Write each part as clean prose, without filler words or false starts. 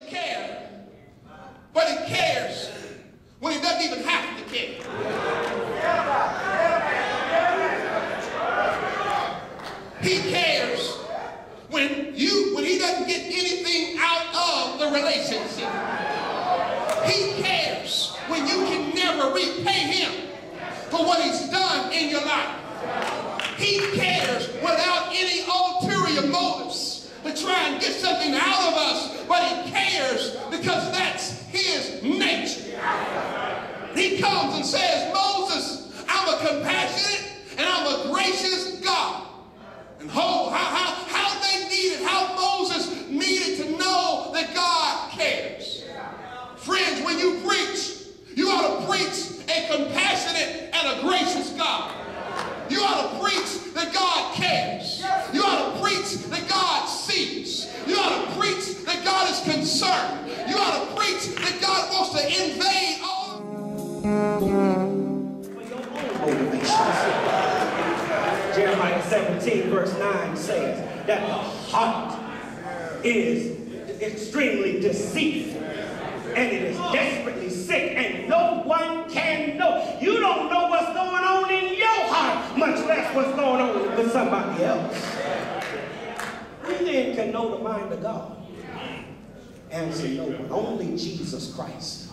Care, but he cares when he doesn't even have to care. He cares when he doesn't get anything out of the relationship. He cares when you can never repay him for what he's done in your life. He cares without any ulterior motives to try and get something out of us, but he cares because that's his nature. He comes and says, Moses, I'm a compassionate and I'm a gracious God. And how Moses needed to know that God cares. Friends, when you preach, you ought to preach a compassionate and a gracious God. You ought to preach that God cares. You ought to preach that God sees. You ought to preach that God is concerned. You ought to preach that God wants to invade all. For your own motivations. Jeremiah 17 verse 9 says that the heart is extremely deceitful and it is desperately sick and no one can know. You don't know what's going on in your heart, much less what's going on with somebody else. We then can know the mind of God. Answer no one. Only Jesus Christ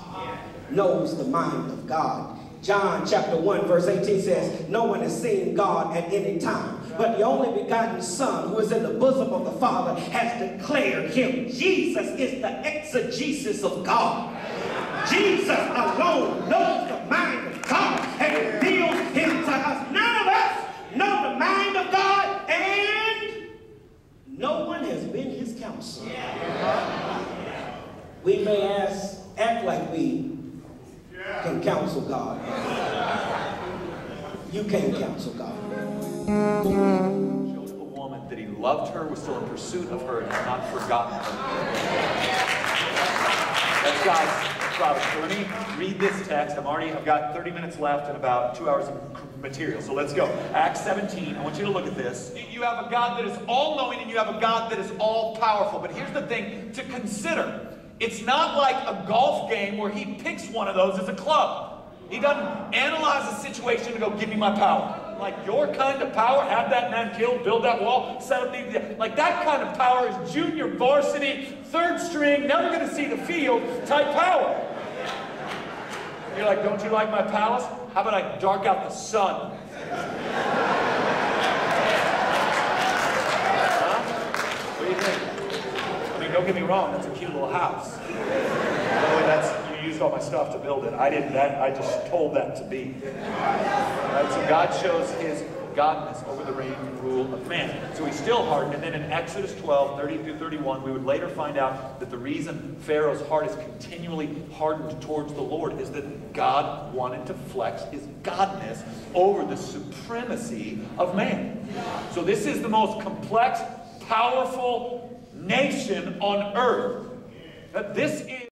knows the mind of God. John chapter 1 verse 18 says, no one has seen God at any time, but the only begotten Son who is in the bosom of the Father has declared him. Jesus is the exegesis of God. Jesus alone knows the mind of God and reveals him to us. None of us know the mind of God, and no one has been his counselor. We may act like we can counsel God. You can't counsel God. Showed a woman that he loved her, was still in pursuit of her, and had not forgotten her. That's God's providence. So let me read this text. I've got 30 minutes left and about 2 hours of material. So let's go. Acts 17. I want you to look at this. You have a God that is all-knowing and you have a God that is all-powerful. But here's the thing to consider. It's not like a golf game where he picks one of those as a club. He doesn't analyze a situation and go, give me my power. Like your kind of power, have that man killed, build that wall, set up the... Like that kind of power is junior varsity, third string, never going to see the field type power. You're like, don't you like my palace? How about I dark out the sun? Huh? What do you think? I mean, don't get me wrong, that's a cute little house. By the way, you used all my stuff to build it. I didn't, I just told that to be. Right? So God shows his godness over the reign and rule of man. So he's still hardened, and then in Exodus 12, 30 through 31, we would later find out that the reason Pharaoh's heart is continually hardened towards the Lord is that God wanted to flex his godness over the supremacy of man. So this is the most complex, powerful nation on earth. This is